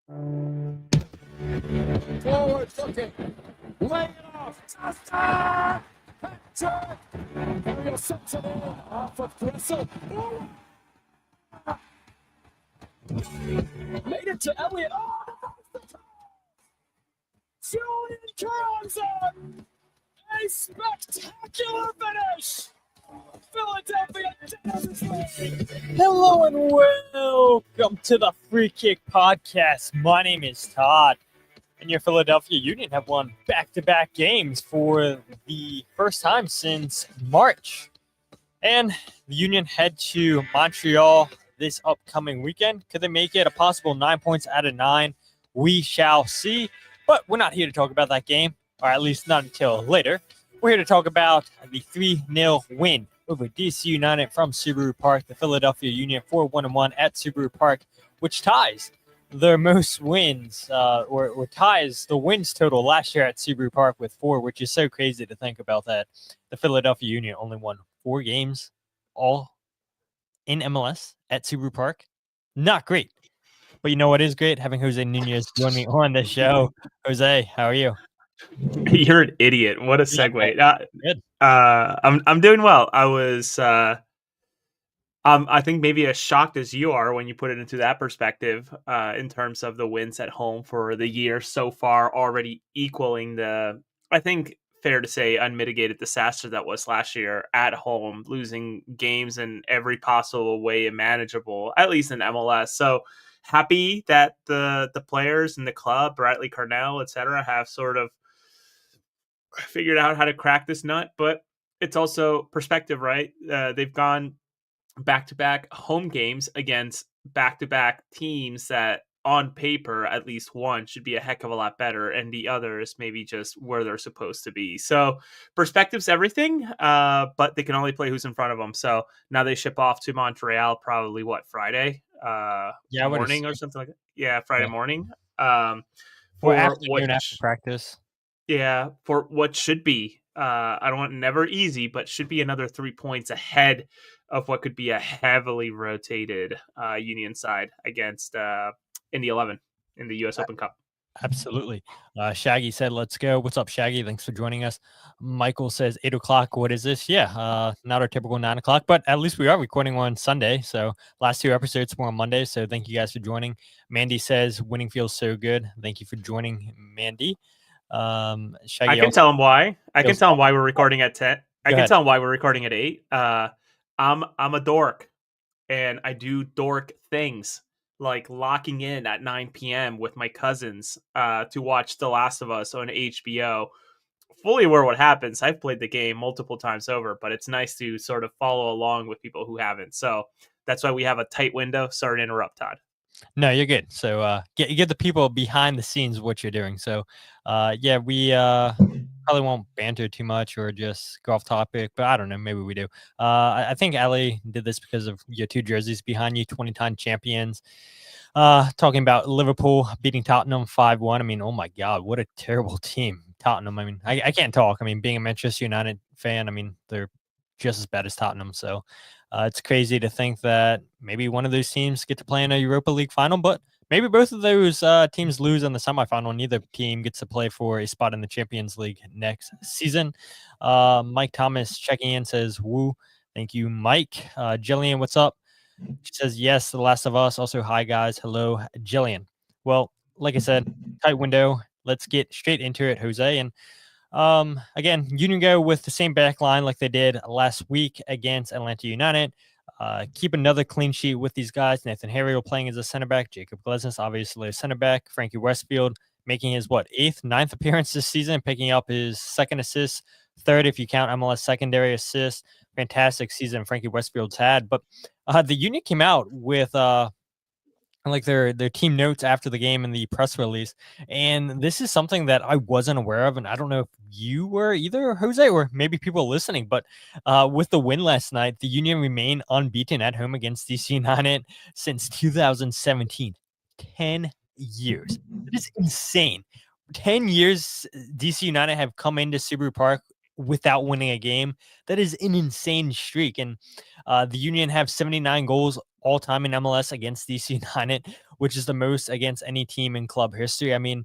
Forward looking. Lay it off. Touchdown! Patrick! Ariel sets it in. Off of Gressel. Made it to Elliott. Oh! Julian Johnson! A spectacular finish! Philadelphia Dynamite League. Hello and welcome to the Free Kick Podcast. My name is Todd, and your Philadelphia Union have won back-to-back games for the first time since March. And the Union head to Montreal this upcoming weekend. Could they make it a possible 9 points out of 9? We shall see. But we're not here to talk about that game, or at least not until later. We're here to talk about the 3-0 win over D.C. United from Subaru Park. The Philadelphia Union 4-1-1 at Subaru Park, which ties their most wins, or ties the wins total last year at Subaru Park with 4, which is so crazy to think about that. The Philadelphia Union only won 4 games, all in MLS at Subaru Park. Not great. But you know what is great? Having José Nuñez join me on the show. Jose, how are you? You're an idiot. What a segue. Good. I'm doing well. I was I think maybe as shocked as you are when you put it into that perspective, in terms of the wins at home for the year so far, already equaling the, I think, fair to say, unmitigated disaster that was last year at home, losing games in every possible way imaginable, at least in MLS. So happy that the players and the club, Bradley Carnell, etc., have sort of figured out how to crack this nut. But it's also perspective, right? They've gone back-to-back home games against back-to-back teams that on paper, at least one should be a heck of a lot better, and the others maybe just where they're supposed to be. So perspective's everything, but they can only play who's in front of them. So now they ship off to Montreal probably, Friday morning or something like that? Yeah, Friday morning. For afternoon after practice. Yeah, for what should be, I don't want never easy, but should be another 3 points ahead of what could be a heavily rotated Union side against Indy 11 in the U.S. Open Cup. Absolutely. Shaggy said, let's go. What's up, Shaggy? Thanks for joining us. Michael says, 8 o'clock. What is this? Yeah, not our typical 9 o'clock, but at least we are recording on Sunday. So last 2 episodes were on Monday. So thank you guys for joining. Mandy says, winning feels so good. Thank you for joining, Mandy. Shaggy, I can tell him why. I can tell him why we're recording at 10. I can tell him why we're recording at 8. I'm a dork, and I do dork things, like locking in at 9 p.m. with my cousins to watch The Last of Us on HBO. Fully aware what happens. I've played the game multiple times over, but it's nice to sort of follow along with people who haven't. So that's why we have a tight window. Sorry to interrupt, Todd. No, you're good. So get the people behind the scenes what you're doing. So yeah, we probably won't banter too much or just go off topic, but I don't know, maybe we do. I think Ali did this because of your 2 jerseys behind you, 20-time champions. Talking about Liverpool beating Tottenham 5-1. I mean, oh my God, what a terrible team, Tottenham. I mean, I can't talk. I mean, being a Manchester United fan, I mean, they're just as bad as Tottenham. So it's crazy to think that maybe one of those teams get to play in a Europa League final, but maybe both of those teams lose in the semifinal. Neither team gets to play for a spot in the Champions League next season. Mike Thomas checking in says, woo. Thank you, Mike. Jillian, what's up? She says, yes, The Last of Us. Also, hi, guys. Hello, Jillian. Well, like I said, tight window. Let's get straight into it, Jose. And again, Union go with the same back line like they did last week against Atlanta United. Keep another clean sheet with these guys. Nathan Harriel playing as a center back. Jakob Glesnes, obviously a center back. Frankie Westfield making his, 8th, 9th appearance this season, picking up his 2nd assist, 3rd if you count MLS secondary assist. Fantastic season Frankie Westfield's had. But the Union came out with like their team notes after the game and the press release. And this is something that I wasn't aware of. And I don't know if you were either, Jose, or maybe people listening, but with the win last night, the Union remain unbeaten at home against DC United since 2017. 10 years. It is insane. 10 years DC United have come into Subaru Park without winning a game. That is an insane streak. And the Union have 79 goals all time in MLS against DC United, which is the most against any team in club history. I mean,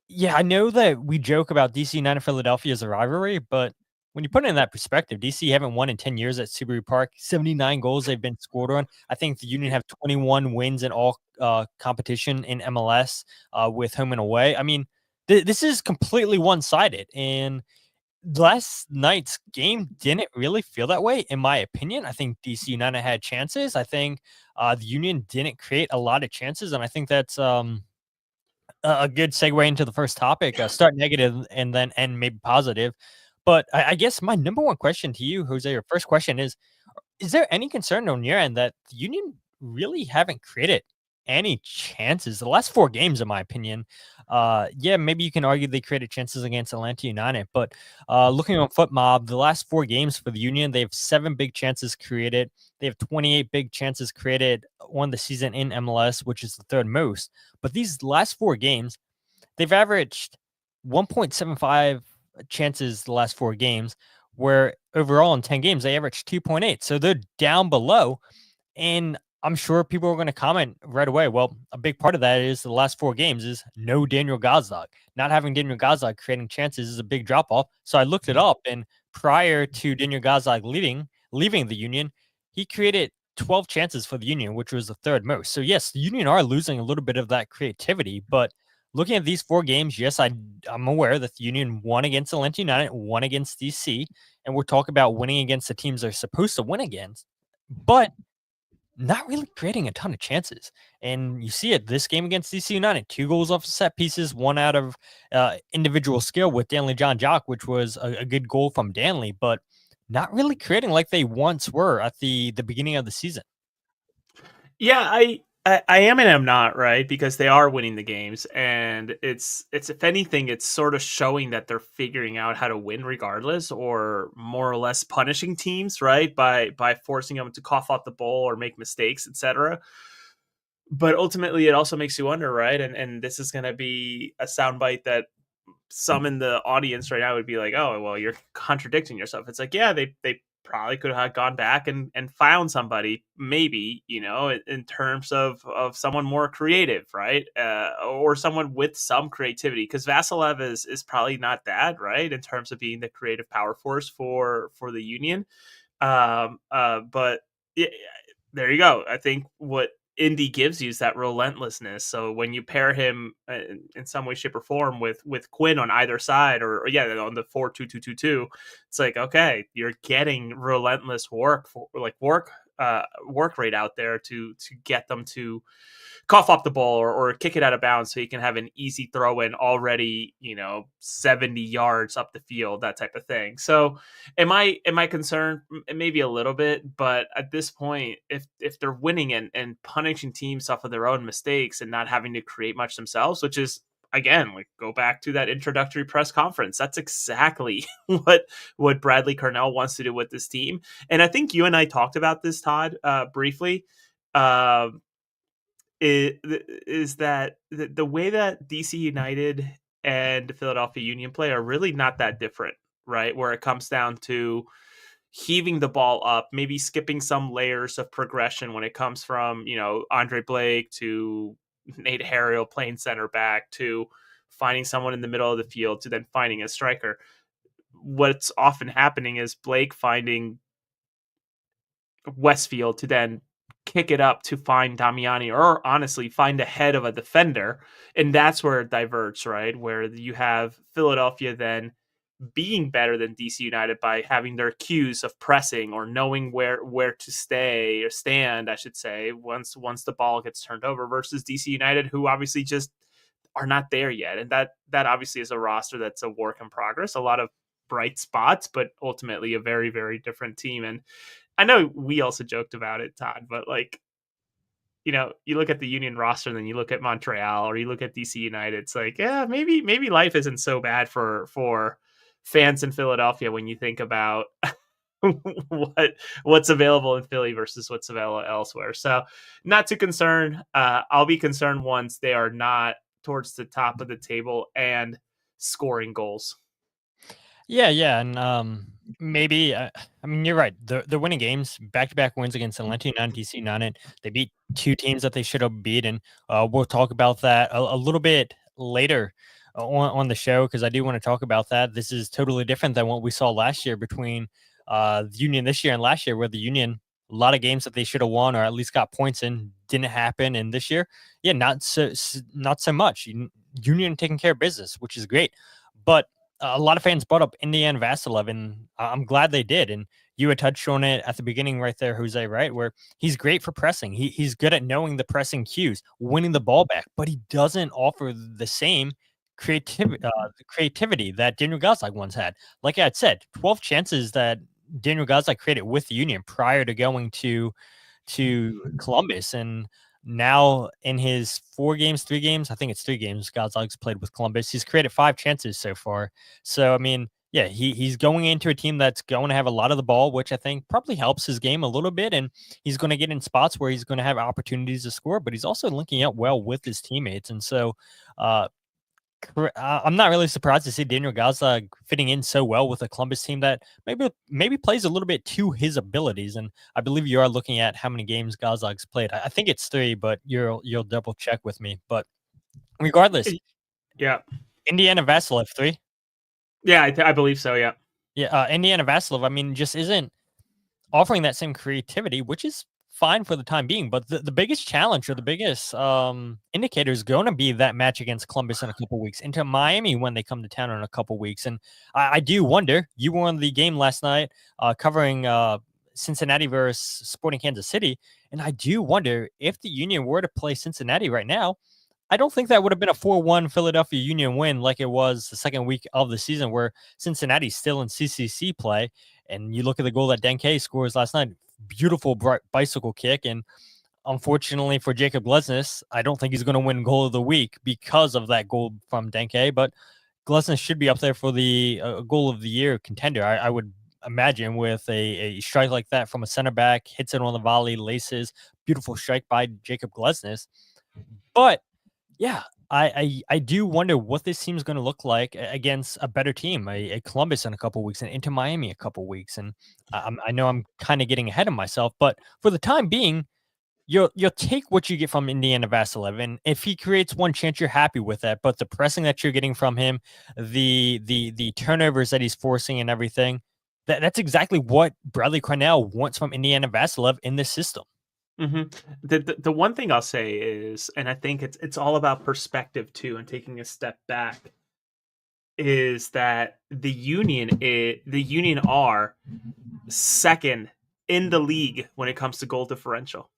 yeah, I know that we joke about DC United Philadelphia as a rivalry, but when you put it in that perspective, DC haven't won in 10 years at Subaru Park. 79 goals they've been scored on. I think the Union have 21 wins in all competition in MLS with home and away. I mean, this is completely one sided. And last night's game didn't really feel that way, in my opinion. I think DC United had chances. I think the Union didn't create a lot of chances. And I think that's. A good segue into the first topic. Start negative and then end maybe positive. But I guess my number one question to you, Jose, your first question is there any concern on your end that the Union really haven't created any chances the last four games, in my opinion? Yeah, maybe you can argue they created chances against Atlanta United, but looking on Foot Mob, the last four games for the Union, they have 7 big chances created. They have 28 big chances created on the season in MLS, which is the third most. But these last four games, they've averaged 1.75 chances the last four games, where overall in 10 games, they averaged 2.8. So they're down below. And I'm sure people are going to comment right away. Well, a big part of that is the last four games is no Daniel Gazdag. Not having Daniel Gazdag creating chances is a big drop off. So I looked it up, and prior to Daniel Gazdag leaving the Union, he created 12 chances for the Union, which was the third most. So yes, the Union are losing a little bit of that creativity, but looking at these four games, yes, I'm aware that the Union won against Atlanta United, won against DC, and we're talking about winning against the teams they're supposed to win against, but not really creating a ton of chances. And you see it this game against DC United, 2 goals off set pieces, 1 out of individual skill with Danley Jean Jacques, which was a good goal from Danley, but not really creating like they once were at the beginning of the season. Yeah, I am and am not, right? Because they are winning the games, and it's if anything, it's sort of showing that they're figuring out how to win regardless, or more or less punishing teams, right? By forcing them to cough out the ball or make mistakes, etc. But ultimately, it also makes you wonder, right? And this is going to be a soundbite that some in the audience right now would be like, "Oh, well, you're contradicting yourself." It's like, yeah, they probably could have gone back and found somebody, maybe, in terms of someone more creative, right, or someone with some creativity, because Vasilev is probably not that, right, in terms of being the creative power force for the Union. But yeah, there you go. I think what Indy gives you is that relentlessness. So when you pair him in some way, shape, or form with Quinn on either side, or yeah, on the 4-2-2-2-2, it's like, okay, you're getting relentless work rate out there to get them to cough up the ball or kick it out of bounds so you can have an easy throw in already, 70 yards up the field, that type of thing. So am I concerned? Maybe a little bit, but at this point, if they're winning and punishing teams off of their own mistakes and not having to create much themselves, which is, again, like, go back to that introductory press conference. That's exactly what Bradley Cornell wants to do with this team. And I think you and I talked about this, Todd, briefly. Is that the way that DC United and Philadelphia Union play are really not that different, right? Where it comes down to heaving the ball up, maybe skipping some layers of progression when it comes from, Andre Blake to Nate Harriel playing center back to finding someone in the middle of the field to then finding a striker. What's often happening is Blake finding Westfield to then kick it up to find Damiani, or honestly find a head of a defender. And that's where it diverts, right? Where you have Philadelphia then being better than DC United by having their cues of pressing or knowing where to stay or stand, I should say, once the ball gets turned over, versus DC United, who obviously just are not there yet. And that obviously is a roster that's a work in progress. A lot of bright spots, but ultimately a very, very different team. And I know we also joked about it, Todd, but like, you look at the Union roster and then you look at Montreal or you look at DC United, it's like, yeah, maybe life isn't so bad for fans in Philadelphia when you think about what's available in Philly versus what's available elsewhere. So not too concerned. I'll be concerned once they are not towards the top of the table and scoring goals. Yeah, yeah, and Maybe. I mean, you're right. They're winning games, back-to-back wins against Atlanta United and D.C. United. They beat two teams that they should have beaten. We'll talk about that a little bit later on the show because I do want to talk about that. This is totally different than what we saw last year between the Union this year and last year, where the Union a lot of games that they should have won or at least got points in didn't happen. And this year, yeah, not so much. Union taking care of business, which is great, but a lot of fans brought up Indiana Vassilev, and I'm glad they did. And you had touched on it at the beginning right there, Jose, right? Where he's great for pressing. He's good at knowing the pressing cues, winning the ball back, but he doesn't offer the same creativity that Daniel Gazdag once had. Like I had said, 12 chances that Daniel Gazdag created with the Union prior to going to Columbus. And now in his 3 games, I think it's 3 games Gonzalez played with Columbus, he's created 5 chances so far. So, I mean, yeah, he's going into a team that's going to have a lot of the ball, which I think probably helps his game a little bit. And he's going to get in spots where he's going to have opportunities to score, but he's also linking up well with his teammates. And so, uh, I'm not really surprised to see Daniel Gaza fitting in so well with a Columbus team that maybe plays a little bit to his abilities. And I believe you are looking at how many games Gazag's played. I think it's 3, but you'll double check with me. But regardless, Yeah. Indiana Vassilev 3. Yeah, I believe so. Yeah. Yeah, Indiana Vassilev, I mean, just isn't offering that same creativity, which is fine for the time being. But the biggest challenge or the biggest indicator is going to be that match against Columbus in a couple weeks, into Miami when they come to town in a couple weeks. And I do wonder, you were on the game last night covering Cincinnati versus Sporting Kansas City. And I do wonder if the Union were to play Cincinnati right now, I don't think that would have been a 4-1 Philadelphia Union win like it was the second week of the season where Cincinnati's still in CCC play. And you look at the goal that Denke scores last night, beautiful bicycle kick. And unfortunately for Jakob Glesnes, I don't think he's going to win goal of the week because of that goal from Denke. But Glesnes should be up there for the goal of the year contender. I would imagine with a strike like that from a center back, hits it on the volley, laces, beautiful strike by Jakob Glesnes. But yeah, I do wonder what this team's going to look like against a better team, a Columbus in a couple weeks and into Miami a couple weeks. And I know I'm kind of getting ahead of myself, but for the time being, you'll take what you get from Indiana Vassilev, and if he creates one chance, you're happy with that. But the pressing that you're getting from him, the turnovers that he's forcing and everything, that's exactly what Bradley Cornell wants from Indiana Vassilev in this system. Hmm. The one thing I'll say is, and I think it's all about perspective too, and taking a step back, is that the Union are second in the league when it comes to goal differential,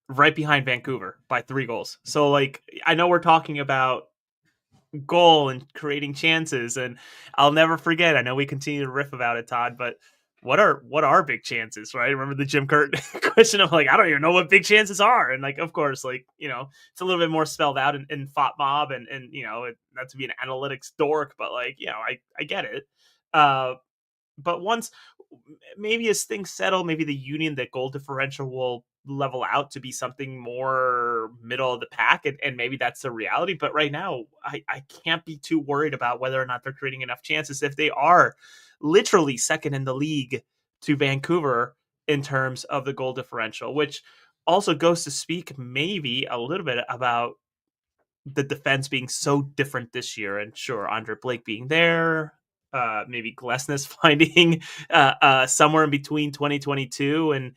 right behind Vancouver by 3 goals. So, like, I know we're talking about goal and creating chances, and I'll never forget. I know we continue to riff about it, Todd, but what are big chances, right? Remember the Jim Curtin question of, like, I don't even know what big chances are, and, like, of course, like, it's a little bit more spelled out in FOTMob, and not to be an analytics dork, but, like, I get it. But once, maybe as things settle, maybe the Union, that goal differential will level out to be something more middle of the pack, and maybe that's the reality. But right now, I can't be too worried about whether or not they're creating enough chances if they are literally second in the league to Vancouver in terms of the goal differential, which also goes to speak maybe a little bit about the defense being so different this year. And sure, Andre Blake being there, maybe Glesnes finding somewhere in between 2022 and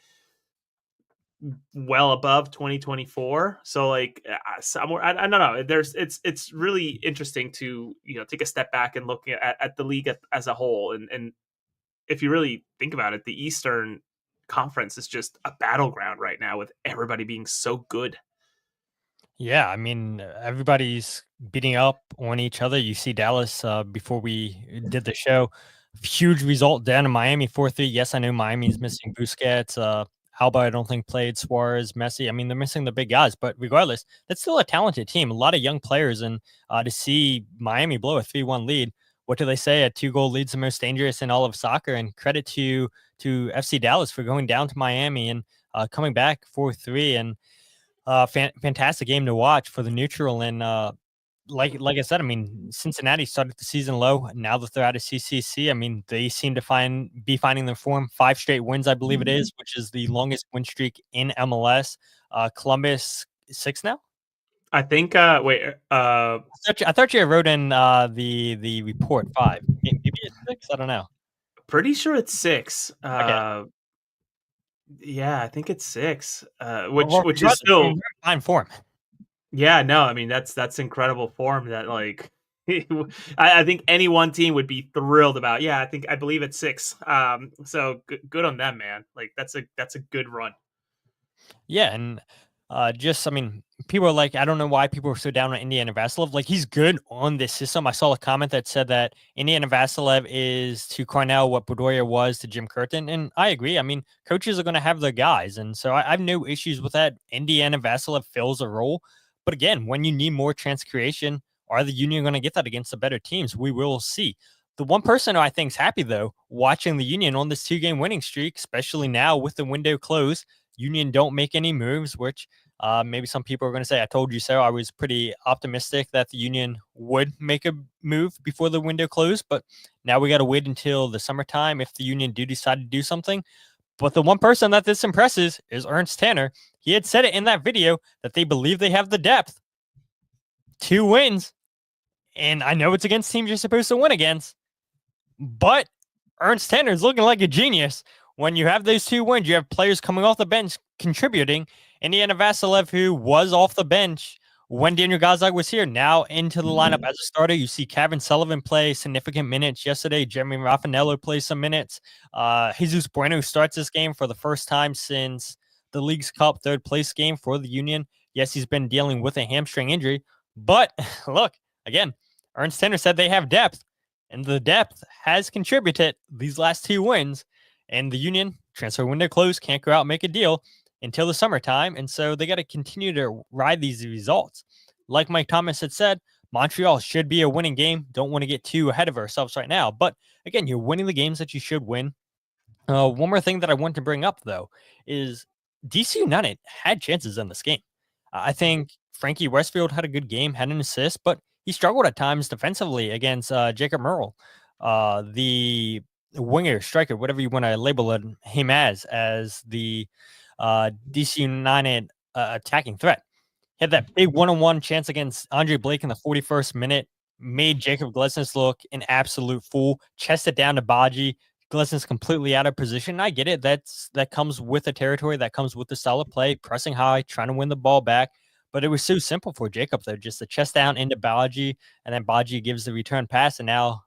well above 2024. So, like, somewhere, I don't know. It's really interesting to take a step back and look at the league as a whole. And if you really think about it, the Eastern Conference is just a battleground right now with everybody being so good. Yeah, I mean, everybody's beating up on each other. You see Dallas before we did the show. Huge result down in Miami 4-3. Yes, I know Miami's missing Busquets. Alba, I don't think played. Suarez, Messi. I mean, they're missing the big guys, but regardless, that's still a talented team. A lot of young players, and to see Miami blow a 3-1 lead, what do they say? A 2-goal lead's the most dangerous in all of soccer. And credit to FC Dallas for going down to Miami and coming back 4-3. And fantastic game to watch for the neutral. And like I said, I mean, Cincinnati started the season low. Now that they're out of CCC, I mean, they seem to be finding their form. 5 straight wins, I believe it is, which is the longest win streak in MLS. Columbus 6 now. I think. Wait. I thought you wrote in the report 5. Maybe it's 6. I don't know. Pretty sure it's 6. Okay. Yeah, I think it's 6. Well, Which is regardless, I mean, still. they're in fine form. Yeah, no, I mean that's incredible form that like I think any one team would be thrilled about. Yeah, I believe it's 6. So good on them, man. Like that's a good run. Yeah, and just I mean, people are like, I don't know why people are so down on Indiana Vasilov. Like he's good on this system. I saw a comment that said that Indiana Vasilov is to Cornell what Bedoya was to Jim Curtin, and I agree. I mean, coaches are going to have their guys, and so I have no issues with that. Indiana Vasilov fills a role, but again, when you need more chance creation, are the Union going to get that against the better teams? We will see. The one person who I think is happy though, watching the Union on this 2-game winning streak, especially now with the window closed. Union don't make any moves, which maybe some people are going to say, I told you so. I was pretty optimistic that the Union would make a move before the window closed, but now we got to wait until the summertime if the Union do decide to do something. But the one person that this impresses is Ernst Tanner. He had said it in that video that they believe they have the depth. 2 wins. And I know it's against teams you're supposed to win against, but Ernst Tanner is looking like a genius. When you have those 2 wins, you have players coming off the bench contributing. Indiana Vasiliev, who was off the bench when Daniel Gazdag was here, now into the lineup as a starter. You see Kevin Sullivan play significant minutes yesterday. Jeremy Raffanello plays some minutes. Jesus Bueno starts this game for the first time since the League's Cup third place game for the Union. Yes, he's been dealing with a hamstring injury, but look, again, Ernst Tanner said they have depth. And the depth has contributed these last 2 wins. And the Union transfer window closed, can't go out and make a deal until the summertime. And so they got to continue to ride these results. Like Mike Thomas had said, Montreal should be a winning game. Don't want to get too ahead of ourselves right now. But again, you're winning the games that you should win. One more thing that I want to bring up, though, is DC United had chances in this game. I think Frankie Westfield had a good game, had an assist, but he struggled at times defensively against Jacob Merle, the winger, striker, whatever you want to label him as the DC United attacking threat. He had that big one-on-one chance against Andre Blake in the 41st minute, made Jakob Glesnes look an absolute fool, chested down to Baji. Glesnes completely out of position. I get it. That comes with the territory, that comes with the style of play, pressing high, trying to win the ball back. But it was so simple for Jacob, though, just the chest down into Baji, and then Baji gives the return pass, and now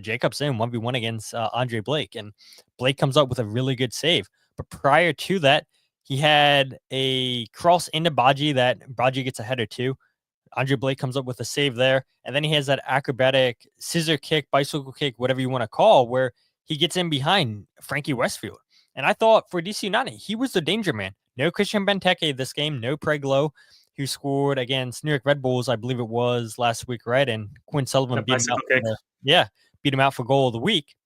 Jacob's in 1v1 against Andre Blake, and Blake comes up with a really good save. But prior to that, he had a cross into Baji that Baji gets a header to. Andre Blake comes up with a save there, and then he has that acrobatic scissor kick, bicycle kick, whatever you want to call, where he gets in behind Frankie Westfield. And I thought for DC United, he was the danger man. No Christian Benteke this game, no Preglo, who scored against New York Red Bulls, I believe it was last week, right? And Quinn Sullivan beat him out. Beat him out for goal of the week.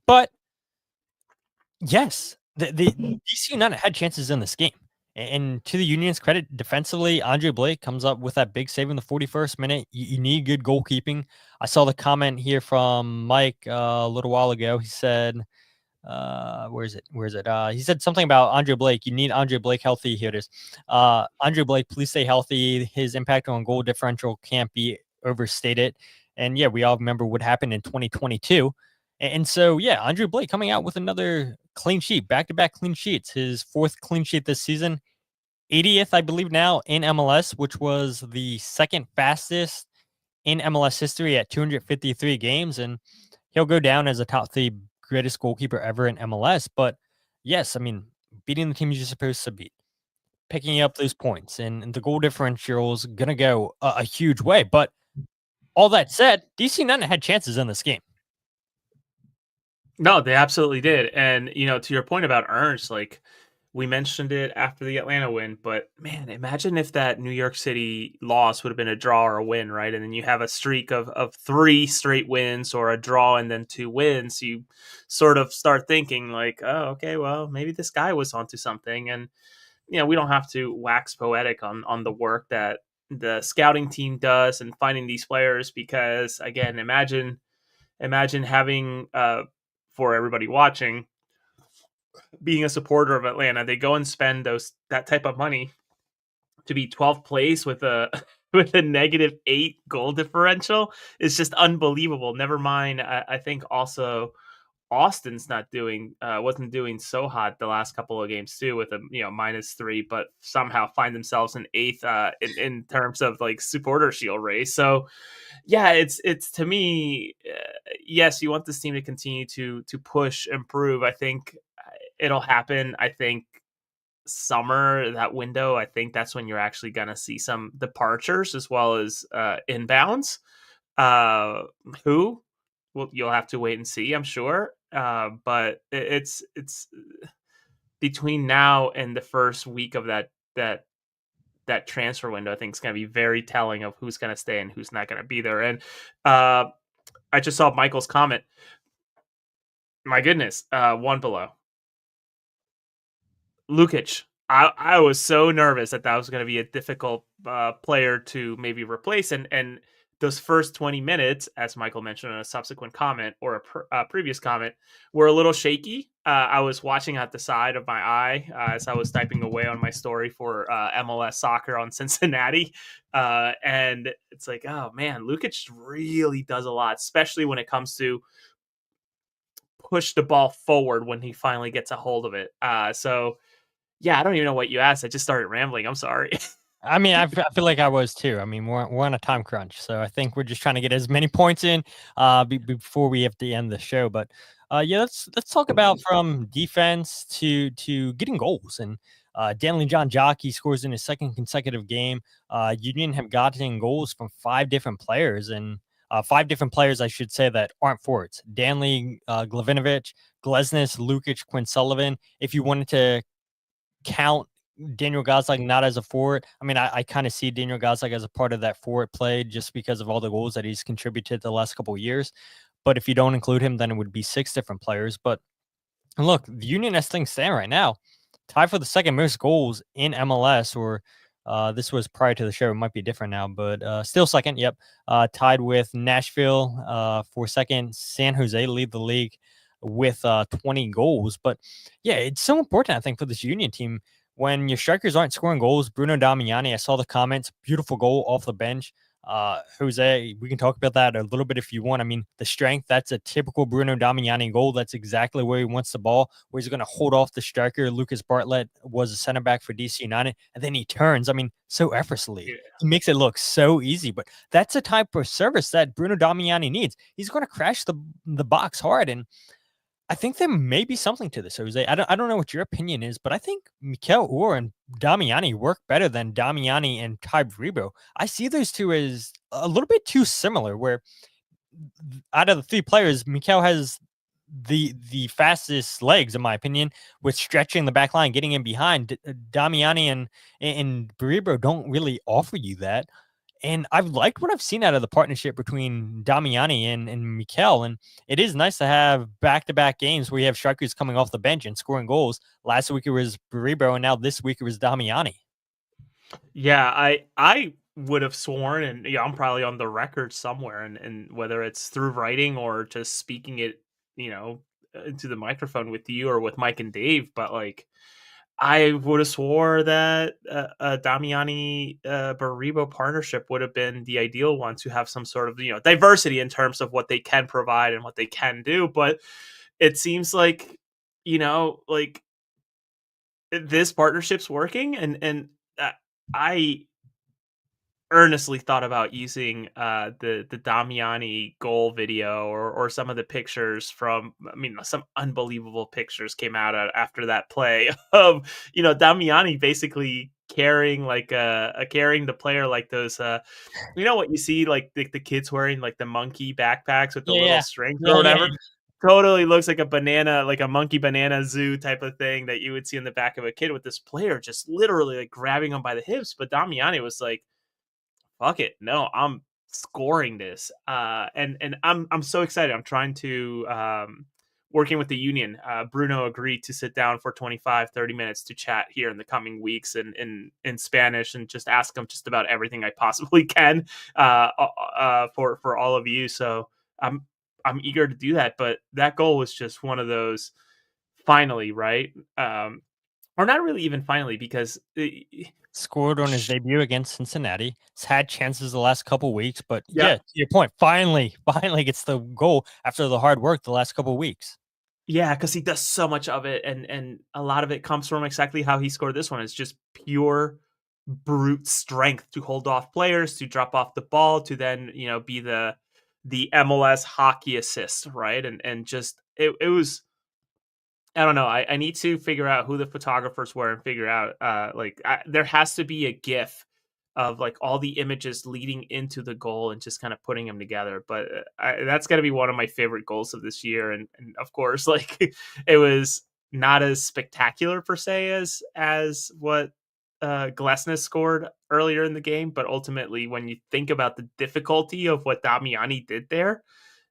But yes, the DC United had chances in this game. And to the Union's credit, defensively, Andre Blake comes up with that big save in the 41st minute. You need good goalkeeping. I saw the comment here from Mike a little while ago. He said, where is it? He said something about Andre Blake. You need Andre Blake healthy. Here it is. Andre Blake, please stay healthy. His impact on goal differential can't be overstated. And yeah, we all remember what happened in 2022. And so, yeah, Andre Blake coming out with another clean sheet, back-to-back clean sheets, his 4th clean sheet this season, 80th, I believe now in MLS, which was the 2nd fastest in MLS history at 253 games. And he'll go down as a top 3 greatest goalkeeper ever in MLS. But yes, I mean, beating the teams you're supposed to beat, picking up those points, and the goal differential is going to go a huge way. But all that said, DC United had chances in this game. No, they absolutely did. And, to your point about Ernst, like we mentioned it after the Atlanta win, but man, imagine if that New York City loss would have been a draw or a win, right? And then you have a streak of 3 straight wins or a draw and then 2 wins. You sort of start thinking like, oh, okay, well, maybe this guy was onto something. And, we don't have to wax poetic on the work that the scouting team does and finding these players. Because again, imagine having for everybody watching, being a supporter of Atlanta, they go and spend that type of money to be 12th place with a with a -8 goal differential is just unbelievable. Never mind, I think also Austin's not doing wasn't doing so hot the last couple of games too, with a -3, but somehow find themselves in eighth in terms of like supporter shield race. So yeah, it's to me, yes, you want this team to continue to push, improve. I think it'll happen. I think summer, that window, I think that's when you're actually going to see some departures as well as inbounds. Uh, who? Well, you'll have to wait and see, I'm sure. But it's between now and the first week of that transfer window. I think it's going to be very telling of who's going to stay and who's not going to be there. And uh, I just saw Michael's comment. My goodness, one below. Lukic. I was so nervous that was going to be a difficult player to maybe replace, and those first 20 minutes, as Michael mentioned in a subsequent comment or a previous comment, were a little shaky. I was watching at the side of my eye as I was typing away on my story for MLS soccer on Cincinnati, and it's like, oh man, Lukic really does a lot, especially when it comes to push the ball forward when he finally gets a hold of it. So yeah, I don't even know what you asked. I just started rambling. I'm sorry. I mean, I feel like I was too. I mean, we're on a time crunch, so I think we're just trying to get as many points in before we have to end the show. But yeah, let's talk about from defense to getting goals. And Danley Jean Jacques, he scores in his second consecutive game. Union have gotten goals from five different players, and five different players, I should say, that aren't forwards. Danley, Glesnes, Lukic, Quinn Sullivan. If you wanted to count Daniel Gosling not as a forward. I mean, I kind of see Daniel Gosling as a part of that forward play just because of all the goals that he's contributed the last couple of years. But if you don't include him, then it would be six different players. But look, the Union as things stand right now, tied for the second most goals in MLS, or this was prior to the show. It might be different now, but still second. Yep. Tied with Nashville for second. San Jose lead the league with 20 goals. But yeah, it's so important, I think, for this Union team when your strikers aren't scoring goals. Bruno Damiani, I saw the comments, beautiful goal off the bench. Jose, we can talk about that a little bit if you want. I mean, the strength, that's a typical Bruno Damiani goal. That's exactly where he wants the ball, where he's going to hold off the striker. Lucas Bartlett was a center back for DC United, and then he turns. I mean, so effortlessly. Yeah. He makes it look so easy, but that's the type of service that Bruno Damiani needs. He's going to crash the box hard, and I think there may be something to this, Jose. I don't know what your opinion is, but I think Mikel Orr and Damiani work better than Damiani and Ty Bribo. I see those two as a little bit too similar, where out of the three players, Mikel has the fastest legs, in my opinion, with stretching the back line, getting in behind. Damiani and Bribo don't really offer you that. And I've liked what I've seen out of the partnership between Damiani and Mikel. And it is nice to have back-to-back games where you have strikers coming off the bench and scoring goals. Last week it was Baribo, and now this week it was Damiani. Yeah, I would have sworn, and yeah, I'm probably on the record somewhere, and whether it's through writing or just speaking it, into the microphone with you or with Mike and Dave, but like I would have swore that a Damiani Baribo partnership would have been the ideal one to have some sort of diversity in terms of what they can provide and what they can do. But it seems like like this partnership's working, and I earnestly thought about using the Damiani goal video or some of the pictures from. I mean, some unbelievable pictures came out after that play of Damiani basically carrying like carrying the player like those what you see like the kids wearing like the monkey backpacks with the Yeah, little yeah. strings or Yeah, yeah. whatever. Totally looks like a banana, like a monkey banana zoo type of thing that you would see in the back of a kid, with this player just literally like grabbing him by the hips. But Damiani was like, fuck it, no, I'm scoring this, and I'm so excited. I'm trying to working with the union, Bruno agreed to sit down for 25-30 minutes to chat here in the coming weeks in Spanish and just ask him just about everything I possibly can for all of you. So I'm eager to do that. But that goal was just one of those finally, right? Or not really even finally, because Scored on his debut against Cincinnati. He's had chances the last couple weeks, but yeah, yeah, to your point, finally gets the goal after the hard work the last couple weeks. yeah, because he does so much of it, and a lot of it comes from exactly how he scored this one. It's just pure brute strength to hold off players, to drop off the ball, to then be the MLS hockey assist, right? And just it was, I don't know. I need to figure out who the photographers were and figure out there has to be a GIF of like all the images leading into the goal and just kind of putting them together. But that's got to be one of my favorite goals of this year. And of course, like it was not as spectacular per se as what Glesnes scored earlier in the game, but ultimately, when you think about the difficulty of what Damiani did there,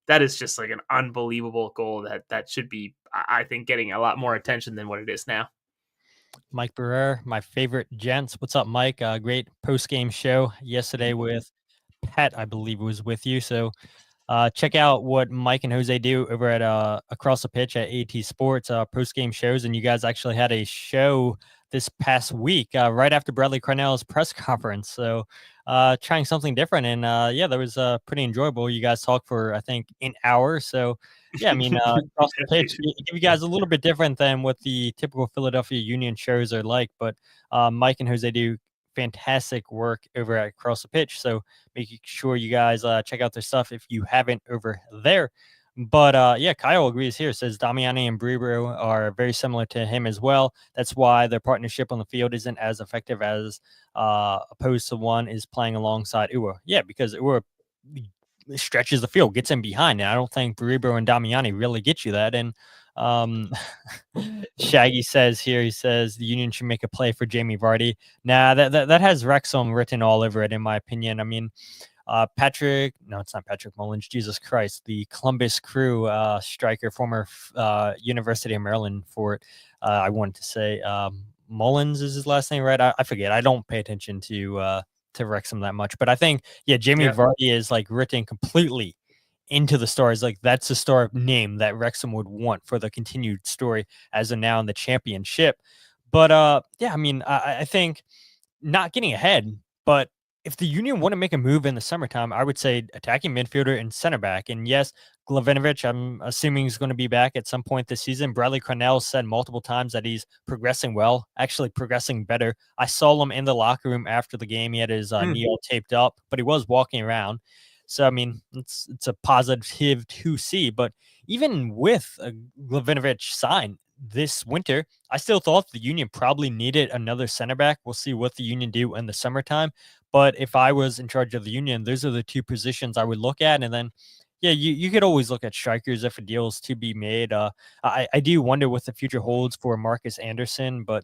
that is just like an unbelievable goal that should be, I think, getting a lot more attention than what it is now. Mike Barrera, my favorite gents. What's up, Mike? Great post game show yesterday with Pat, I believe, was with you. So check out what Mike and Jose do over at Across the Pitch at AT Sports post game shows. And you guys actually had a show this past week right after Bradley Cornell's press conference. So trying something different. And yeah, that was pretty enjoyable. You guys talked for, I think, an hour. So yeah, I mean, Across the Pitch, give you guys a little bit different than what the typical Philadelphia Union shows are like. But Mike and Jose do fantastic work over at Across the Pitch. So making sure you guys check out their stuff if you haven't over there. But yeah, Kyle agrees here. Says Damiani and Brebro are very similar to him as well. That's why their partnership on the field isn't as effective as opposed to one is playing alongside Ua. Yeah, because Ua stretches the field, gets in behind. And I don't think Brebro and Damiani really get you that. And Shaggy says here, he says the Union should make a play for Jamie Vardy. Nah, that has Wrexham written all over it, in my opinion. I mean, it's not Patrick Mullins, Jesus Christ, the Columbus Crew striker, former University of Maryland for it. I wanted to say Mullins is his last name, right? I forget. I don't pay attention to Wrexham that much, but I think, yeah, Jamie Vardy is like written completely into the stars. Like that's the star name that Wrexham would want for the continued story as of now in the championship. But yeah, I mean, I think not getting ahead, but if the Union want to make a move in the summertime, I would say attacking midfielder and center back. And yes, Glesnes, I'm assuming he's going to be back at some point this season. Bradley Cornell said multiple times that he's progressing well, actually progressing better. I saw him in the locker room after the game. He had his knee all taped up, but he was walking around. So, I mean, it's a positive to see. But even with a Glesnes sign this winter, I still thought the Union probably needed another center back. We'll see what the Union do in the summertime. But if I was in charge of the Union, those are the two positions I would look at. And then, yeah, you could always look at strikers if a deal is to be made. I do wonder what the future holds for Marcus Anderson, but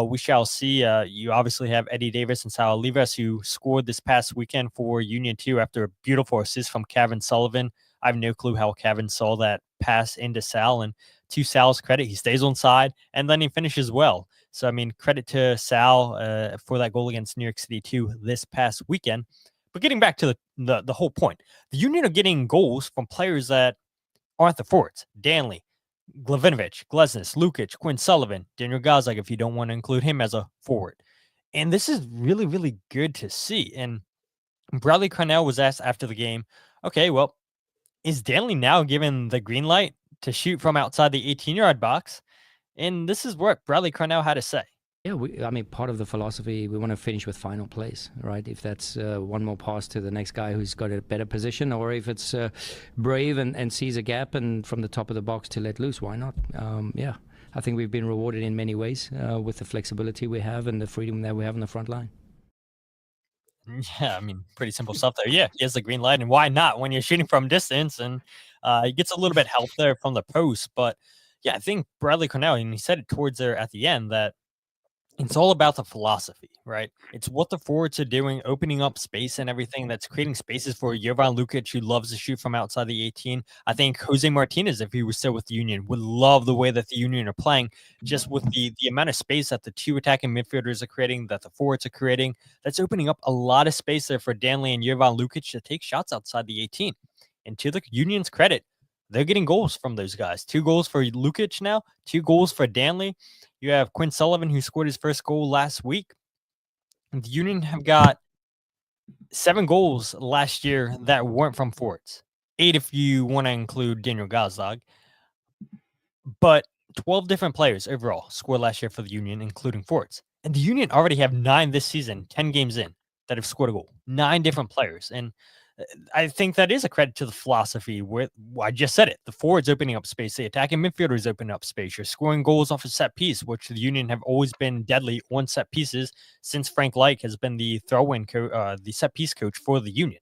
we shall see. You obviously have Eddie Davis and Sal Olivas, who scored this past weekend for Union 2 after a beautiful assist from Quinn Sullivan. I have no clue how Kevin saw that pass into Sal. And to Sal's credit, he stays on side and then he finishes well. So, I mean, credit to Sal for that goal against New York City 2 this past weekend. But getting back to the whole point, the Union are getting goals from players that aren't the forwards. Danley, Glesnes, Lukic, Quinn Sullivan, Daniel Gazdag, if you don't want to include him as a forward. And this is really, really good to see. And Bradley Cornell was asked after the game, okay, well, is Danley now given the green light to shoot from outside the 18-yard box? And this is what Bradley Cornell had to say. Yeah, I mean, part of the philosophy, we want to finish with final place, right? If that's one more pass to the next guy who's got a better position, or if it's brave and sees a gap and from the top of the box to let loose, why not? Yeah, I think we've been rewarded in many ways with the flexibility we have and the freedom that we have on the front line. Yeah, I mean, pretty simple stuff there. Yeah, he has the green light, and why not when you're shooting from distance? And he gets a little bit help there from the post. But yeah, I think Bradley Cornell, and he said it towards there at the end, that It's all about the philosophy, right? It's what the forwards are doing, opening up space and everything. That's creating spaces for Jovan Lukic, who loves to shoot from outside the 18. I think Jose Martinez, if he was still with the Union, would love the way that the Union are playing, just with the amount of space that the two attacking midfielders are creating, that the forwards are creating. That's opening up a lot of space there for Danley and Jovan Lukic to take shots outside the 18. And to the Union's credit, they're getting goals from those guys. 2 goals for Lukic now, 2 goals for Danley. You have Quinn Sullivan, who scored his first goal last week. And the Union have got 7 goals last year that weren't from forwards. 8 if you want to include Daniel Gazdag. But 12 different players overall scored last year for the Union, including forwards. And the Union already have 9 this season, 10 games in, that have scored a goal. 9 different players. And I think that is a credit to the philosophy where I just said it. The forwards opening up space, the attacking midfielders opening up space. You're scoring goals off a set piece, which the Union have always been deadly on set pieces since Frank Leich has been the the set piece coach for the Union.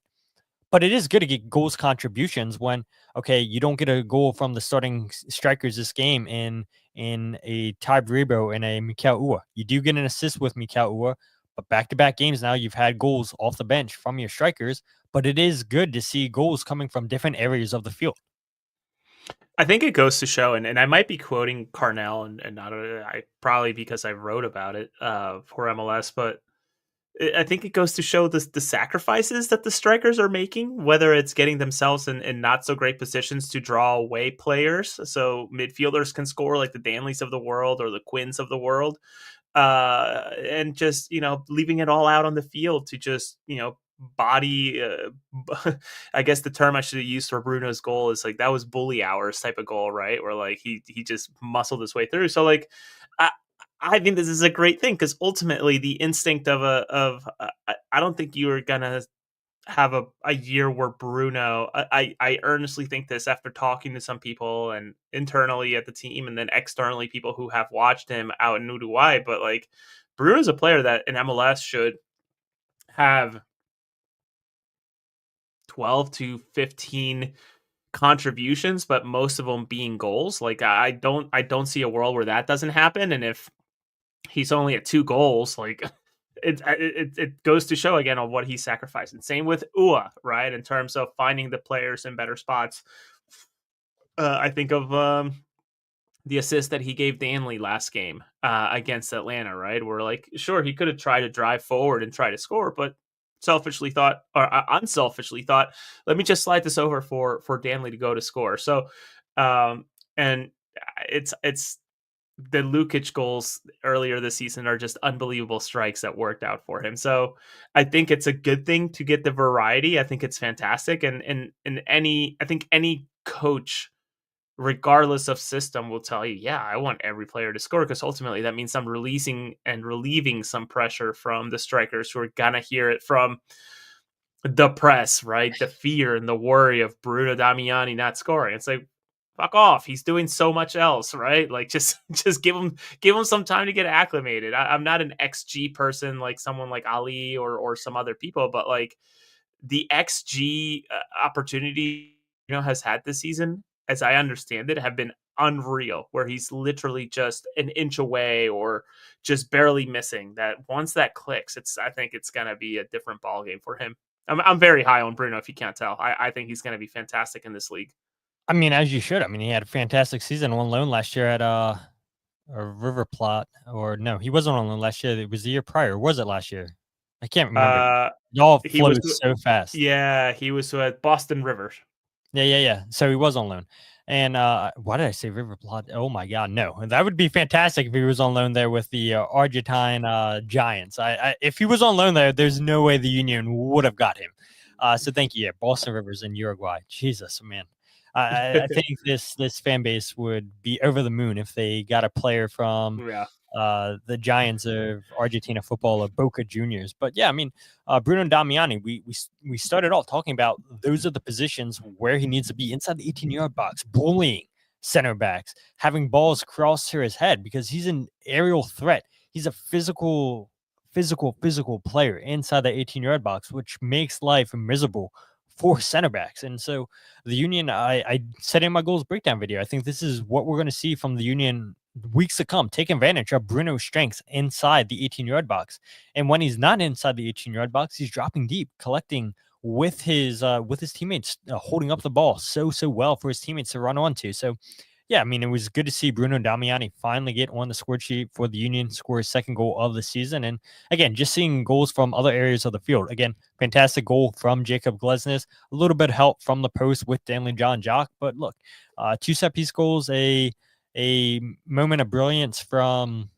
But it is good to get goals contributions when, okay, you don't get a goal from the starting strikers this game in a Ty Rebo and a Mikel Ua. You do get an assist with Mikel Ua, but back-to-back games now you've had goals off the bench from your strikers. But it is good to see goals coming from different areas of the field. I think it goes to show, and I might be quoting Carnell, and not probably because I wrote about it for MLS, but I think it goes to show the sacrifices that the strikers are making, whether it's getting themselves in not so great positions to draw away players, so midfielders can score like the Danleys of the world or the Quinns of the world, and just leaving it all out on the field to just body. I guess the term I should have used for Bruno's goal is like that was bully hours type of goal, right? Where like he just muscled his way through. So like I think this is a great thing because ultimately the instinct of I don't think you are gonna have a year where Bruno. I earnestly think this after talking to some people and internally at the team and then externally people who have watched him out in Uruguay. But like Bruno's a player that in MLS should have 12 to 15 contributions, but most of them being goals. Like I don't see a world where that doesn't happen. And if he's only at 2 goals, like it goes to show again on what he's sacrificing. Same with Ua, right? In terms of finding the players in better spots. I think of the assist that he gave Danley last game against Atlanta, right? Where like, sure, he could have tried to drive forward and try to score, but unselfishly thought, let me just slide this over for Danley to go to score. So, and it's the Lukic goals earlier this season are just unbelievable strikes that worked out for him. So I think it's a good thing to get the variety. I think it's fantastic. And I think any coach, regardless of system, will tell you, yeah, I want every player to score because ultimately that means I'm releasing and relieving some pressure from the strikers who are gonna hear it from the press, right? The fear and the worry of Bruno Damiani not scoring. It's like, fuck off. He's doing so much else, right? Like just give him some time to get acclimated. I'm not an XG person like someone like Ali or some other people, but like the XG opportunity has had this season, as I understand it, have been unreal, where he's literally just an inch away or just barely missing. That once that clicks, I think it's gonna be a different ballgame for him. I'm very high on Bruno, if you can't tell. I think he's gonna be fantastic in this league. I mean, as you should. I mean, he had a fantastic season on loan last year at River Plate. Or no, he wasn't on loan last year. It was the year prior. Or was it last year? I can't remember. Y'all flows so fast. Yeah, he was at Boston River. Yeah. So he was on loan. And why did I say River Plate? Oh my God, no! That would be fantastic if he was on loan there with the Argentine Giants. If he was on loan there, there's no way the Union would have got him. So thank you. Yeah, Boston Rivers in Uruguay. Jesus, man. I think this fan base would be over the moon if they got a player from the Giants of Argentina football or Boca Juniors. But yeah, I mean, Bruno Damiani, we started off talking about those are the positions where he needs to be inside the 18-yard box, bullying center backs, having balls cross to his head because he's an aerial threat. He's a physical player inside the 18-yard box, which makes life miserable for center backs. And so the Union, I said in my goals breakdown video, I think this is what we're going to see from the Union weeks to come, take advantage of Bruno's strengths inside the 18-yard box. And when he's not inside the 18-yard box, he's dropping deep, collecting with his teammates, holding up the ball so well for his teammates to run onto. So yeah, I mean, it was good to see Bruno Damiani finally get on the score sheet for the Union, score his second goal of the season. And again, just seeing goals from other areas of the field. Again, fantastic goal from Jakob Glesnes. A little bit of help from the post with Danley Jean Jacques. But look, 2 set-piece goals, a moment of brilliance from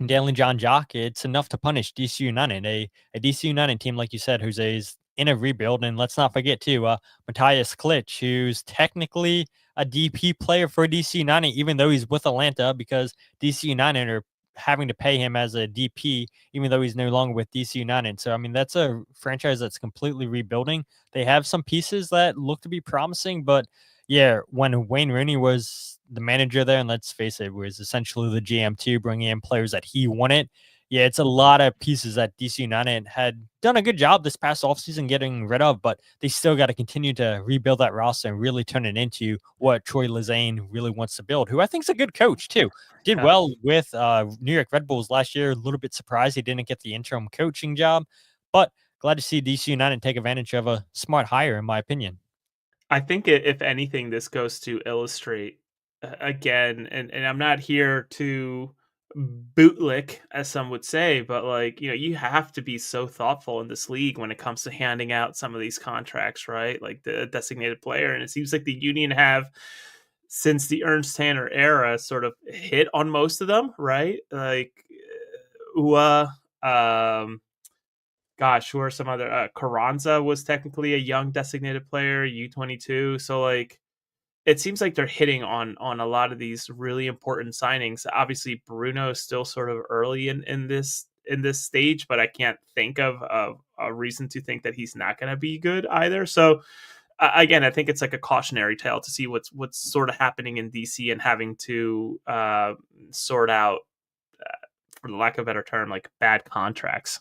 Danley Jean Jacques. It's enough to punish DC United, a DC United team, like you said, Jose's in a rebuild. And let's not forget, too, Matthias Klitsch, who's technically a DP player for DC United, even though he's with Atlanta, because DC United are having to pay him as a DP, even though he's no longer with DC United. So, I mean, that's a franchise that's completely rebuilding. They have some pieces that look to be promising, but yeah, when Wayne Rooney was the manager there, and let's face it, was essentially the GM too, bringing in players that he wanted. Yeah, it's a lot of pieces that DC United had done a good job this past offseason getting rid of, but they still got to continue to rebuild that roster and really turn it into what Troy Lezane really wants to build, who I think is a good coach too. Did well with New York Red Bulls last year. A little bit surprised he didn't get the interim coaching job, but glad to see DC United take advantage of a smart hire, in my opinion. I think if anything, this goes to illustrate again, and I'm not here to bootlick, as some would say, but like, you have to be so thoughtful in this league when it comes to handing out some of these contracts, right? Like the designated player. And it seems like the Union have, since the Ernst Tanner era, sort of hit on most of them, right? Like Ua, gosh, who are some other? Carranza was technically a young designated player, U22. So like, it seems like they're hitting on a lot of these really important signings. Obviously, Bruno is still sort of early in this stage, but I can't think of a reason to think that he's not going to be good either. So again, I think it's like a cautionary tale to see what's sort of happening in DC and having to sort out, for the lack of a better term, like bad contracts.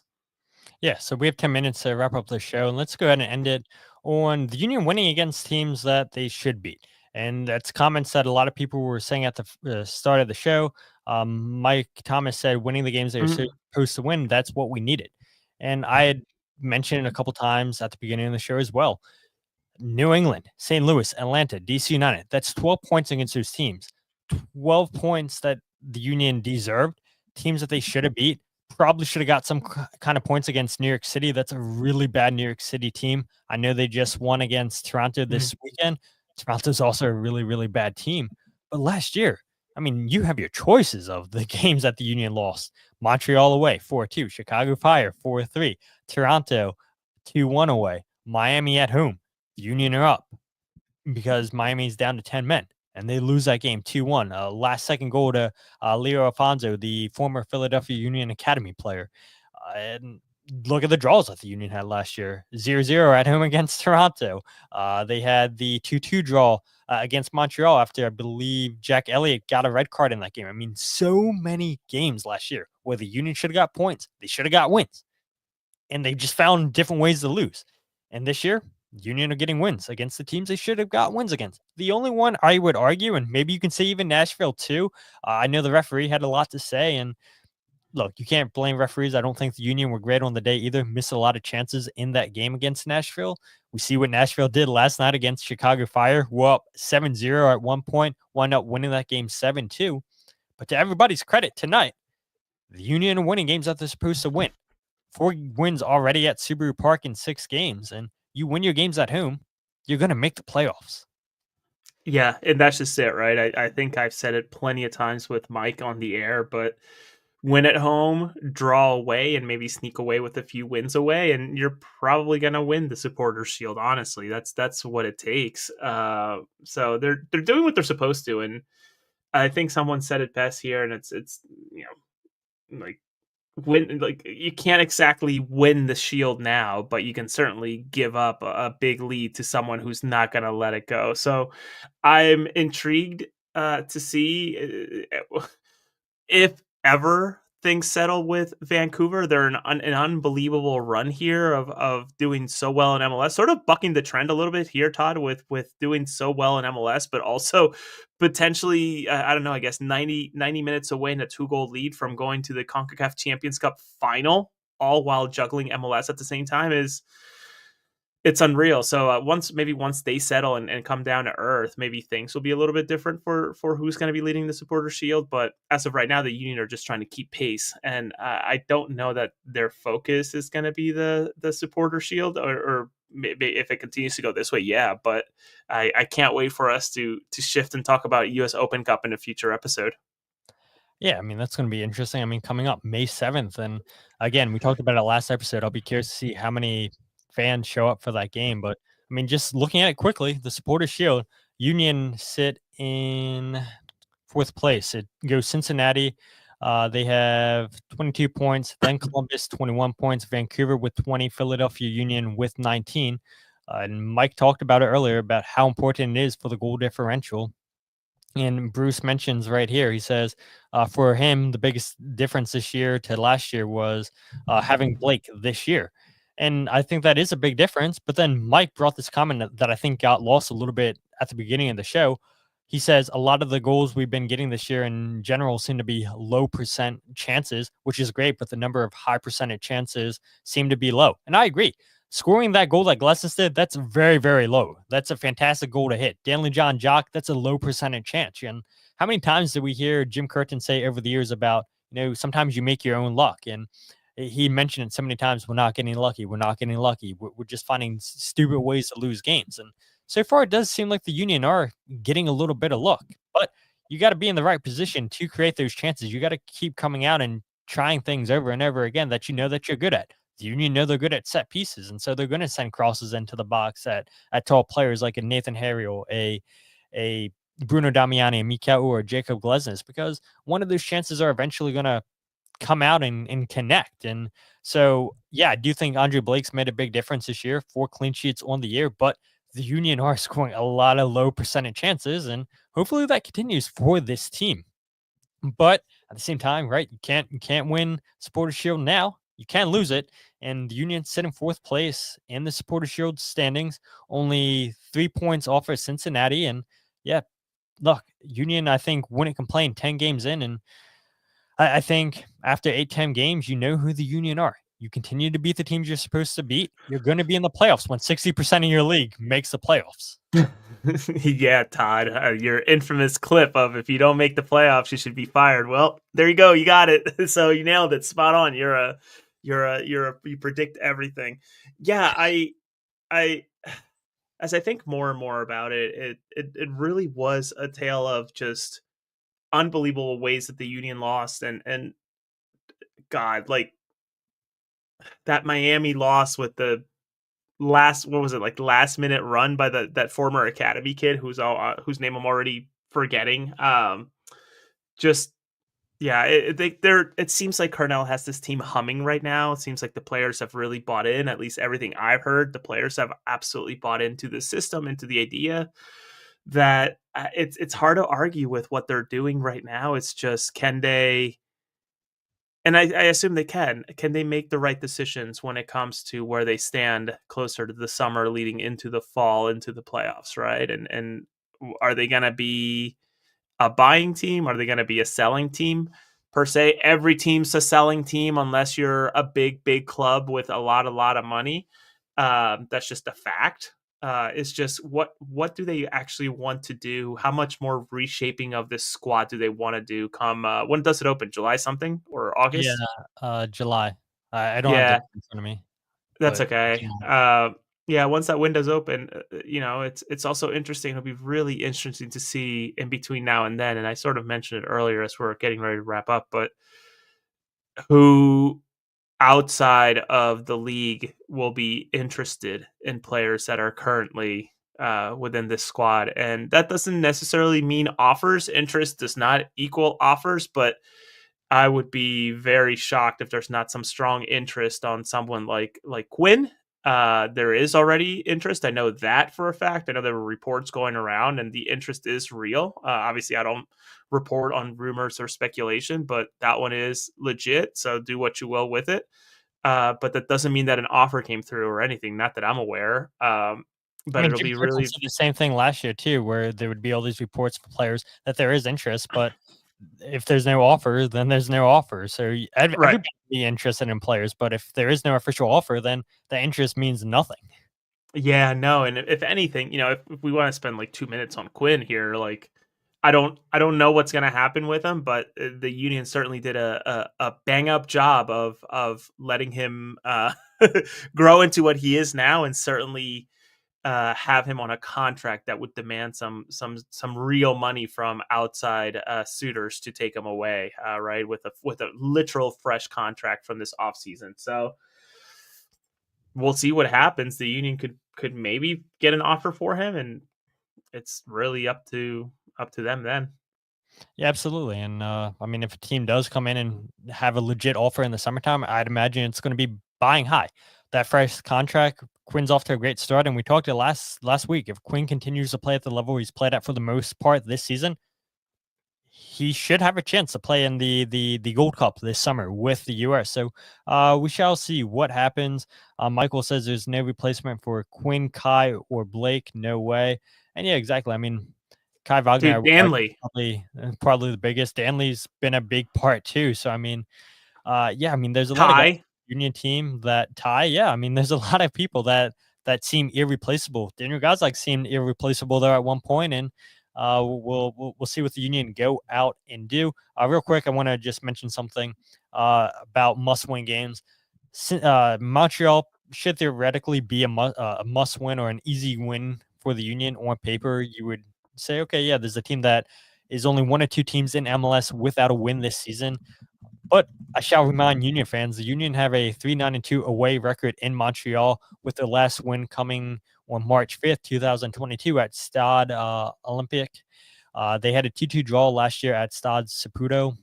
Yeah, so we have 10 minutes to wrap up the show, and let's go ahead and end it on the Union winning against teams that they should beat. And that's comments that a lot of people were saying at the start of the show. Mike Thomas said, winning the games they were supposed to win, that's what we needed. And I had mentioned a couple times at the beginning of the show as well. New England, St. Louis, Atlanta, DC United, that's 12 points against those teams. 12 points that the Union deserved, teams that they should have beat. Probably should have got some kind of points against New York City. That's a really bad New York City team. I know they just won against Toronto this weekend. Toronto's also a really, really bad team. But last year, I mean, you have your choices of the games that the Union lost. Montreal away, 4-2. Chicago Fire, 4-3. Toronto, 2-1 away. Miami at home. The Union are up because Miami's down to 10 men. And they lose that game 2-1. Last second goal to Leo Alfonso, the former Philadelphia Union Academy player. And look at the draws that the Union had last year. 0-0 at home against Toronto. They had the 2-2 draw against Montreal after, I believe, Jack Elliott got a red card in that game. I mean, so many games last year where the Union should have got points. They should have got wins. And they just found different ways to lose. And this year, Union are getting wins against the teams they should have got wins against. The only one I would argue, and maybe you can say even Nashville too, I know the referee had a lot to say, and look, you can't blame referees. I don't think the Union were great on the day either. Missed a lot of chances in that game against Nashville. We see what Nashville did last night against Chicago Fire. We're up 7-0 at one point, wound up winning that game 7-2. But to everybody's credit tonight, the Union are winning games that they're supposed to win. 4 wins already at Subaru Park in 6 games, and you win your games at home, you're going to make the playoffs. Yeah, and that's just it, right? I think I've said it plenty of times with Mike on the air, but win at home, draw away, and maybe sneak away with a few wins away, and you're probably going to win the Supporters Shield. Honestly, that's what it takes. So they're doing what they're supposed to, and I think someone said it best here, and it's like, win, like, you can't exactly win the Shield now, but you can certainly give up a big lead to someone who's not going to let it go. So I'm intrigued to see if ever things settle with Vancouver? They're an unbelievable run here of doing so well in MLS, sort of bucking the trend a little bit here, Todd, with doing so well in MLS, but also potentially, I don't know, I guess 90 minutes away in a 2-goal lead from going to the CONCACAF Champions Cup final, all while juggling MLS at the same time it's unreal. So once they settle and come down to earth, maybe things will be a little bit different for who's going to be leading the Supporter Shield. But as of right now, the Union are just trying to keep pace, and I don't know that their focus is going to be the Supporter Shield, or maybe if it continues to go this way, yeah. But I can't wait for us to shift and talk about U.S. Open Cup in a future episode. Yeah, I mean, that's going to be interesting. I mean, coming up May 7th. And again, we talked about it last episode. I'll be curious to see how many fans show up for that game. But I mean, just looking at it quickly, the Supporters Shield, Union sit in 4th place. It goes Cincinnati. They have 22 points. Then Columbus, 21 points. Vancouver with 20. Philadelphia Union with 19. And Mike talked about it earlier about how important it is for the goal differential. And Bruce mentions right here, he says, for him, the biggest difference this year to last year was having Blake this year. And I think that is a big difference. But then Mike brought this comment that I think got lost a little bit at the beginning of the show. He says a lot of the goals we've been getting this year in general seem to be low percent chances, which is great, but the number of high percentage chances seem to be low. And I agree. Scoring that goal like Glesnes did, that's very, very low. That's a fantastic goal to hit. Danley Jean Jacques, that's a low percentage chance. And how many times did we hear Jim Curtin say over the years about, sometimes you make your own luck? And he mentioned it so many times, we're not getting lucky. We're not getting lucky. We're just finding stupid ways to lose games. And so far, it does seem like the Union are getting a little bit of luck. But you got to be in the right position to create those chances. You got to keep coming out and trying things over and over again that you know that you're good at. The Union know they're good at set pieces, and so they're going to send crosses into the box at tall players like a Nathan Harriel, a Bruno Damiani, a Mikau, or Jakob Glesnes, because one of those chances are eventually going to come out and connect. And so, yeah, I do think Andre Blake's made a big difference this year. 4 clean sheets on the year, but the Union are scoring a lot of low percentage chances, and hopefully that continues for this team. But at the same time, right, you can't win Supporters Shield now. You can't lose it. And the Union sit in 4th place in the Supporters Shield standings, only 3 points off of Cincinnati. And yeah, look, Union, I think, wouldn't complain 10 games in. And I think after 8-10 games, you know who the Union are. You continue to beat the teams you're supposed to beat. You're going to be in the playoffs when 60% of your league makes the playoffs. Yeah, Todd, your infamous clip of if you don't make the playoffs, you should be fired. Well, there you go. You got it. So you nailed it. Spot on. You predict everything. Yeah, I as I think more and more about it really was a tale of just unbelievable ways that the Union lost, and God, like that Miami loss with the last minute run by that former academy kid whose name I'm already forgetting. Just yeah, it seems like Carnell has this team humming right now. It seems like the players have really bought in. At least everything I've heard, the players have absolutely bought into the system, into the idea that it's hard to argue with what they're doing right now. It's just, can they? And I assume they can. Can they make the right decisions when it comes to where they stand closer to the summer, leading into the fall, into the playoffs, right? And are they going to be a buying team? Are they going to be a selling team? Per se, every team's a selling team unless you're a big club with a lot of money. That's just a fact. It's just what do they actually want to do? How much more reshaping of this squad do they want to do? Come when does it open? July something or August? Yeah, July. I don't have Yeah, that in front of me. that's But okay. Yeah, once that window's open, it's also interesting. It'll be really interesting to see in between now and then. And I sort of mentioned it earlier as we're getting ready to wrap up, but who outside of the league will be interested in players that are currently within this squad. And that doesn't necessarily mean offers. Interest does not equal offers, but I would be very shocked if there's not some strong interest on someone like Quinn there is already interest. I know that for a fact. I know there were reports going around, and the interest is real. Obviously, I don't report on rumors or speculation, but that one is legit. So do what you will with it. But that doesn't mean that an offer came through or anything. Not that I'm aware. I But mean, it'll Jim be Crystal really said the same thing last year too, where there would be all these reports for players that there is interest, but if there's no offer, then there's no offer. So right. everybody can be interested in players, but if there is no official offer, then the interest means nothing. Yeah, no, and if anything, if we want to spend like 2 minutes on Quinn here, like I don't know what's gonna happen with him, but the Union certainly did a bang up job of letting him grow into what he is now, and certainly have him on a contract that would demand some real money from outside suitors to take him away, right? With a literal fresh contract from this offseason. So we'll see what happens. The Union could maybe get an offer for him, and it's really up to them then. Yeah, absolutely. And I mean, if a team does come in and have a legit offer in the summertime, I'd imagine it's going to be buying high. That fresh contract, Quinn's off to a great start, and we talked it last week. If Quinn continues to play at the level he's played at for the most part this season, he should have a chance to play in the Gold Cup this summer with the US. So we shall see what happens. Michael says there's no replacement for Quinn, Kai, or Blake. No way. And yeah, exactly. I mean, Kai Wagner I Dude, would argue, Danley. probably the biggest. Danley's been a big part too. So I mean, yeah, I mean, there's a lot of guys on Ty. the Union team that tie. Yeah, I mean, there's a lot of people that seem irreplaceable. Daniel Gazak seemed irreplaceable there at one point, and we'll see what the Union go out and do. Real quick, I want to just mention something about must-win games. Montreal should theoretically be a must-win or an easy win for the Union. On paper, you would say, okay, yeah, there's a team that is only one or two teams in MLS without a win this season. But I shall remind Union fans, the Union have a 3-9-2 away record in Montreal, with their last win coming on March 5th, 2022 at Stade Olympique. They had a 2-2 draw last year at Stade Saputo.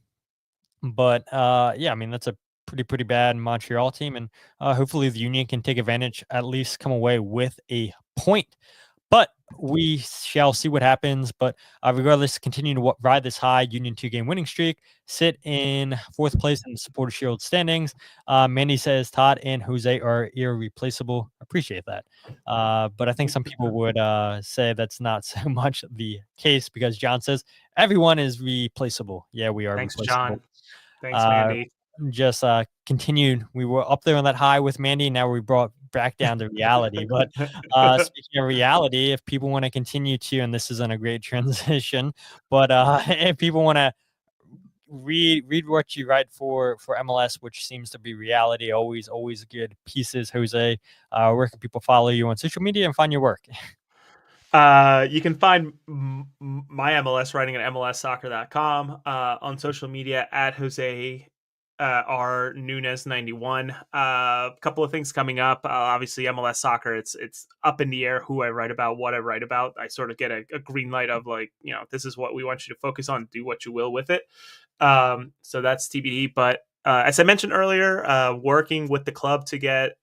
But yeah, I mean, that's a pretty bad Montreal team. And hopefully the Union can take advantage, at least come away with a point. But we shall see what happens. But regardless, continue to ride this high Union 2-game winning streak, sit in fourth place in the Supporter Shield standings. Mandy says Todd and Jose are irreplaceable. Appreciate that. But I think some people would say that's not so much the case, because John says everyone is replaceable. Yeah, we are Thanks, replaceable. John. Thanks, Mandy. Just continued. We were up there on that high with Mandy. Now we brought back down to reality. But speaking of reality, if people want to continue to, and this isn't a great transition, but if people want to read what you write for MLS, which seems to be reality, always good pieces. Jose, where can people follow you on social media and find your work? You can find my MLS writing at mlssoccer.com, on social media at Jose R Nuñez 91. A couple of things coming up. Obviously, MLS Soccer. It's up in the air who I write about, what I write about. I sort of get a green light of, like, this is what we want you to focus on. Do what you will with it. So that's TBD. But as I mentioned earlier, working with the club to get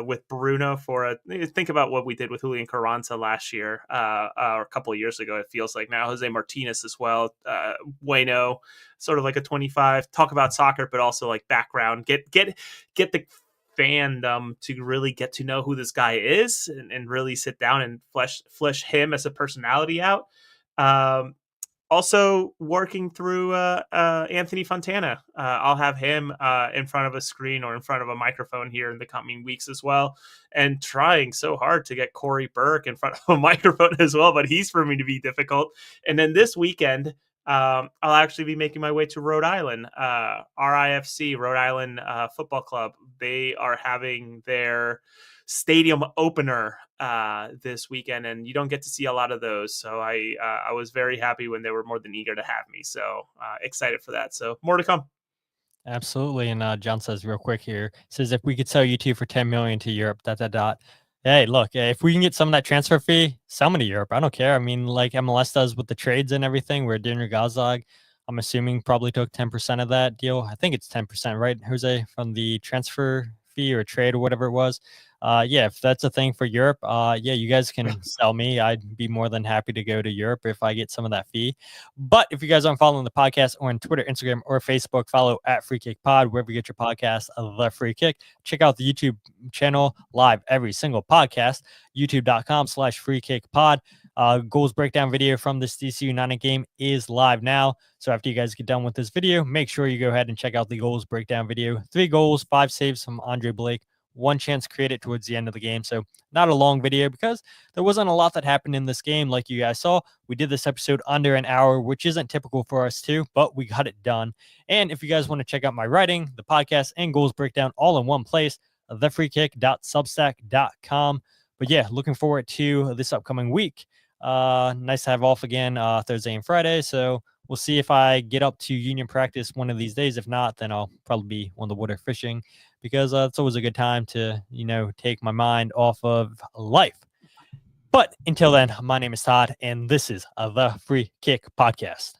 with Bruno think about what we did with Julian Carranza last year, or a couple of years ago. It feels like now Jose Martinez as well. Bueno, sort of like a 25. Talk about soccer, but also like background. Get the fandom to really get to know who this guy is, and really sit down and flesh him as a personality out. Also working through Anthony Fontana. I'll have him in front of a screen or in front of a microphone here in the coming weeks as well, and trying so hard to get Corey Burke in front of a microphone as well, but he's proving to be difficult. And then this weekend, I'll actually be making my way to Rhode Island. RIFC, Rhode Island Football Club. They are having their stadium opener this weekend, and you don't get to see a lot of those. So I was very happy when they were more than eager to have me. So excited for that. So more to come. Absolutely. And John says real quick here, says if we could sell you two for 10 million to Europe, ... Hey, look, if we can get some of that transfer fee, sell me to Europe. I don't care. I mean, like MLS does with the trades and everything, where Daniel Gazag, I'm assuming, probably took 10% of that deal. I think it's 10%, right, Jose, from the transfer fee or trade or whatever it was. yeah, if that's a thing for Europe, yeah, you guys can sell me. I'd be more than happy to go to Europe if I get some of that fee. But if you guys aren't following the podcast on Twitter, Instagram, or Facebook, follow at Free Kick Pod, wherever you get your podcast of The Free Kick. Check out the YouTube channel live every single podcast, youtube.com/Free Kick Pod. Goals breakdown video from this DC United game is live now. So after you guys get done with this video, make sure you go ahead and check out the goals breakdown video. 3 goals, 5 saves from Andre Blake, 1 chance created towards the end of the game. So not a long video because there wasn't a lot that happened in this game. Like you guys saw, we did this episode under an hour, which isn't typical for us too, but we got it done. And if you guys want to check out my writing, the podcast, and goals breakdown all in one place, thefreekick.substack.com. But yeah, looking forward to this upcoming week. Nice to have off again Thursday and Friday. So we'll see if I get up to union practice one of these days. If not, then I'll probably be on the water fishing because it's always a good time to, take my mind off of life. But until then, my name is Todd, and this is the Free Kick Podcast.